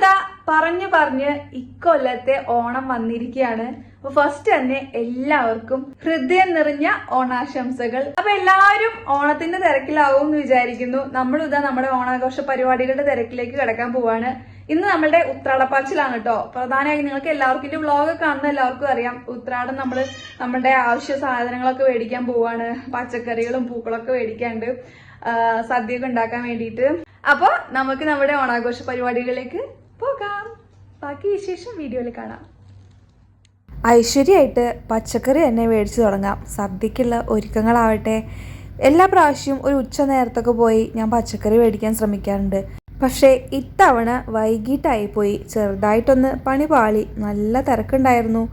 ഇതാ പറഞ്ഞ് ഇക്കൊല്ലത്തെ ഓണം വന്നിരിക്കുകയാണ്. അപ്പൊ ഫസ്റ്റ് തന്നെ എല്ലാവർക്കും ഹൃദയം നിറഞ്ഞ ഓണാശംസകൾ. അപ്പൊ എല്ലാവരും ഓണത്തിന്റെ തിരക്കിലാവും എന്ന് വിചാരിക്കുന്നു. നമ്മളിതാ നമ്മുടെ ഓണാഘോഷ പരിപാടികളുടെ തിരക്കിലേക്ക് കിടക്കാൻ പോവാണ്. ഇന്ന് നമ്മളുടെ ഉത്രാടപ്പാച്ചിലാണ് കേട്ടോ. പ്രധാനമായും നിങ്ങൾക്ക് എല്ലാവർക്കും ഇതിന്റെ വ്ളോഗ് കാണുന്ന എല്ലാവർക്കും അറിയാം, ഉത്രാടം നമ്മുടെ ആവശ്യ സാധനങ്ങളൊക്കെ മേടിക്കാൻ പോവാണ്. പച്ചക്കറികളും പൂക്കളൊക്കെ മേടിക്കാണ്ട് സദ്യയൊക്കെ ഉണ്ടാക്കാൻ വേണ്ടിയിട്ട്. അപ്പൊ നമുക്ക് നമ്മുടെ ഓണാഘോഷ പരിപാടികളിലേക്ക് പോകാം. ബാക്കി വിശേഷം വീഡിയോയിൽ കാണാം. ഐശ്വര്യമായിട്ട് പച്ചക്കറി തന്നെ മേടിച്ചു തുടങ്ങാം. സദ്യക്കുള്ള ഒരുക്കങ്ങളാവട്ടെ. എല്ലാ പ്രാവശ്യവും ഒരു ഉച്ച നേരത്തൊക്കെ പോയി ഞാൻ പച്ചക്കറി മേടിക്കാൻ ശ്രമിക്കാറുണ്ട്. പക്ഷേ ഇത്തവണ വൈകിട്ടായിപ്പോയി. ചെറുതായിട്ടൊന്ന് പണി പാളി. നല്ല തിരക്കുണ്ടായിരുന്നു.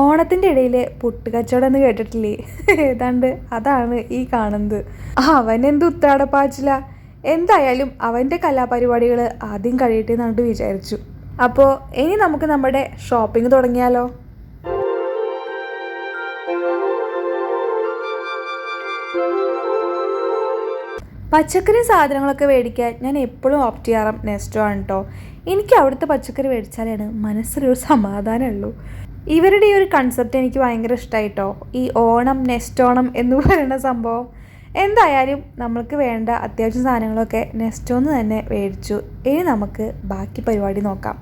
ഓണത്തിൻ്റെ ഇടയിൽ പുട്ടുകച്ചവടം എന്ന് കേട്ടിട്ടില്ലേ? ഏതാണ്ട് അതാണ് ഈ കാണുന്നത്. അവനെന്ത് ഉത്രാടപ്പാച്ചില. എന്തായാലും അവൻ്റെ കലാപരിപാടികൾ ആദ്യം കഴിയട്ടെ എന്നിട്ട് വിചാരിച്ചു. അപ്പോൾ ഇനി നമുക്ക് നമ്മുടെ ഷോപ്പിംഗ് തുടങ്ങിയാലോ? പച്ചക്കറി സാധനങ്ങളൊക്കെ മേടിക്കാൻ ഞാൻ എപ്പോഴും ഓപ്റ്റ് ചെയ്യാറും നെസ്റ്റോ ആണ് കേട്ടോ. എനിക്ക് അവിടുത്തെ പച്ചക്കറി മേടിച്ചാലാണ് മനസ്സിലൊരു സമാധാനമുള്ളൂ. ഇവരുടെ ഈ ഒരു കൺസെപ്റ്റ് എനിക്ക് ഭയങ്കര ഇഷ്ടമായിട്ടോ. ഈ ഓണം നെസ്റ്റോണം എന്ന് പറയുന്ന സംഭവം. എന്തായാലും നമ്മൾക്ക് വേണ്ട അത്യാവശ്യം സാധനങ്ങളൊക്കെ നെസ്റ്റോന്ന് തന്നെ മേടിച്ചു. ഇനി നമുക്ക് ബാക്കി പരിപാടി നോക്കാം.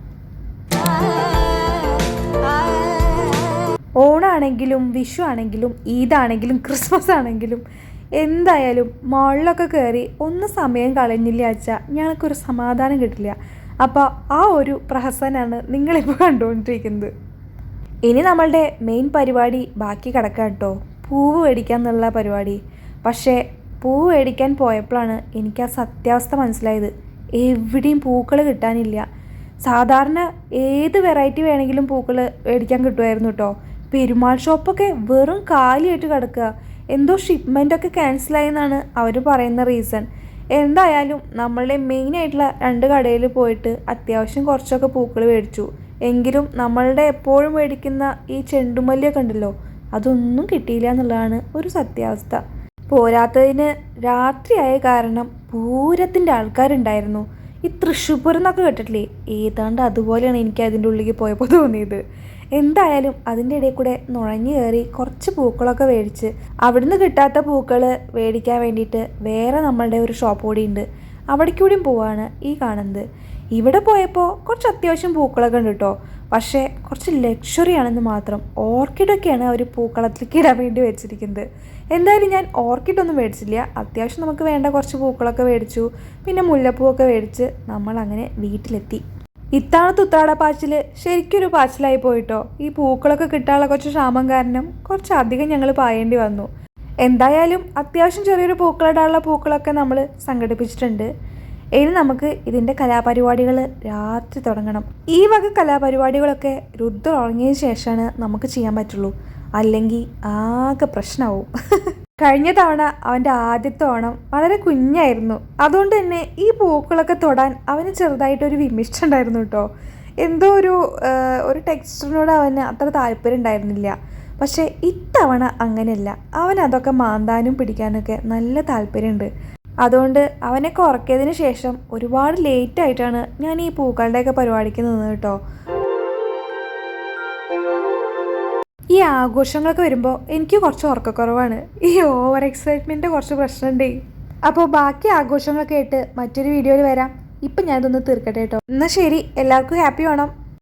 ഓണാണെങ്കിലും വിഷു ആണെങ്കിലും ഈദാണെങ്കിലും ക്രിസ്മസ് ആണെങ്കിലും എന്തായാലും മോളിലൊക്കെ കയറി ഒന്ന് സമയം കളഞ്ഞില്ല വെച്ചാൽ ഞങ്ങൾക്കൊരു സമാധാനം കിട്ടില്ല. അപ്പോൾ ആ ഒരു പ്രഹസനാണ് നിങ്ങളിപ്പോൾ കണ്ടുകൊണ്ടിരിക്കുന്നത്. ഇനി നമ്മളുടെ മെയിൻ പരിപാടി ബാക്കി കിടക്കാം കേട്ടോ. പൂവ് മേടിക്കാൻ എന്നുള്ള പരിപാടി. പക്ഷേ പൂവ് മേടിക്കാൻ പോയപ്പോഴാണ് എനിക്ക് ആ സത്യാവസ്ഥ മനസ്സിലായത്. എവിടെയും പൂക്കൾ കിട്ടാനില്ല. സാധാരണ ഏത് വെറൈറ്റി വേണമെങ്കിലും പൂക്കൾ മേടിക്കാൻ കിട്ടുമായിരുന്നു കേട്ടോ. പെരുമാൾ ഷോപ്പൊക്കെ വെറും കാലിയായിട്ട് കിടക്കുക. എന്തോ ഷിപ്മെൻറ്റൊക്കെ ക്യാൻസലായി എന്നാണ് അവർ പറയുന്ന റീസൺ. എന്തായാലും നമ്മളുടെ മെയിനായിട്ടുള്ള 2 കടയിൽ പോയിട്ട് അത്യാവശ്യം കുറച്ചൊക്കെ പൂക്കൾ മേടിച്ചു. എങ്കിലും നമ്മളുടെ എപ്പോഴും മേടിക്കുന്ന ഈ ചെണ്ടുമല്ലിയൊക്കെ ഉണ്ടല്ലോ, അതൊന്നും കിട്ടിയില്ല എന്നുള്ളതാണ് ഒരു സത്യാവസ്ഥ. പോരാത്തതിന് രാത്രിയായ കാരണം പൂരത്തിൻ്റെ ആൾക്കാരുണ്ടായിരുന്നു. ഈ തൃശ്ശൂർ എന്നൊക്കെ കേട്ടിട്ടില്ലേ? ഏതാണ്ട് അതുപോലെയാണ് എനിക്ക് അതിൻ്റെ ഉള്ളിലേക്ക് പോയപ്പോൾ തോന്നിയത്. എന്തായാലും അതിൻ്റെ ഇടയിൽ കൂടെ നുഴഞ്ഞു കയറി കുറച്ച് പൂക്കളൊക്കെ മേടിച്ച് അവിടുന്ന് കിട്ടാത്ത പൂക്കൾ മേടിക്കാൻ വേണ്ടിയിട്ട് വേറെ നമ്മളുടെ ഒരു ഷോപ്പ് കൂടി ഉണ്ട്. അവിടേക്കൂടിയും പോവാണ് ഈ കാണുന്നത്. ഇവിടെ പോയപ്പോൾ കുറച്ച് അത്യാവശ്യം പൂക്കളൊക്കെ ഉണ്ട് കേട്ടോ. പക്ഷേ കുറച്ച് ലക്ഷറി ആണെന്ന് മാത്രം. ഓർക്കിഡൊക്കെയാണ് അവർ പൂക്കളത്തിലേക്ക് ഇടാൻ വേണ്ടി വെച്ചിരിക്കുന്നത്. എന്തായാലും ഞാൻ ഓർക്കിഡൊന്നും മേടിച്ചില്ല. അത്യാവശ്യം നമുക്ക് വേണ്ട കുറച്ച് പൂക്കളൊക്കെ മേടിച്ചു. പിന്നെ മുല്ലപ്പൂവൊക്കെ മേടിച്ച് നമ്മൾ അങ്ങനെ വീട്ടിലെത്തി. ഇത്തവണത്തെ ഉത്രാടപ്പാച്ചിൽ ശരിക്കൊരു പാച്ചിലായി പോയിട്ടോ. ഈ പൂക്കളൊക്കെ കിട്ടാനുള്ള കുറച്ച് ക്ഷാമം കാരണം കുറച്ചധികം ഞങ്ങൾ പായേണ്ടി വന്നു. എന്തായാലും അത്യാവശ്യം ചെറിയൊരു പൂക്കളിടാനുള്ള പൂക്കളൊക്കെ നമ്മൾ സംഘടിപ്പിച്ചിട്ടുണ്ട്. ഇനി നമുക്ക് ഇതിൻ്റെ കലാപരിപാടികൾ രാത്രി തുടങ്ങണം. ഈ വക കലാപരിപാടികളൊക്കെ രുദ്ര ഉറങ്ങിയതിന് ശേഷമാണ് നമുക്ക് ചെയ്യാൻ പറ്റുള്ളൂ. അല്ലെങ്കിൽ ആകെ പ്രശ്നമാവും. കഴിഞ്ഞ തവണ അവൻ്റെ ആദ്യത്തെ ഓണം വളരെ കുഞ്ഞായിരുന്നു. അതുകൊണ്ട് തന്നെ ഈ പൂക്കളൊക്കെ തൊടാൻ അവന് ചെറുതായിട്ടൊരു വിമിഷ്ടമുണ്ടായിരുന്നു കേട്ടോ. എന്തോ ഒരു ടെക്സ്ചറിനോട് അവന് അത്ര താല്പര്യം ഉണ്ടായിരുന്നില്ല. പക്ഷേ ഇത്തവണ അങ്ങനെയല്ല. അവൻ അതൊക്കെ മാന്താനും പിടിക്കാനൊക്കെ നല്ല താല്പര്യമുണ്ട്. അതുകൊണ്ട് അവനൊക്കെ ഉറക്കിയതിന് ശേഷം ഒരുപാട് ലേറ്റായിട്ടാണ് ഞാൻ ഈ പൂക്കളുടെയൊക്കെ പരിപാടിക്ക് നിന്നത് കേട്ടോ. ഈ ആഘോഷങ്ങളൊക്കെ വരുമ്പോൾ എനിക്ക് കുറച്ച് ഉറക്കക്കുറവാണ്. ഈ ഓവർ എക്സൈറ്റ്മെൻറ്റ് കുറച്ച് പ്രശ്നമുണ്ടേ. അപ്പോൾ ബാക്കി ആഘോഷങ്ങളൊക്കെ ആയിട്ട് മറ്റൊരു വീഡിയോയിൽ വരാം. ഇപ്പം ഞാനിതൊന്ന് തീർക്കട്ടെ കേട്ടോ. എന്നാൽ ശരി, എല്ലാവർക്കും ഹാപ്പി ഓണം.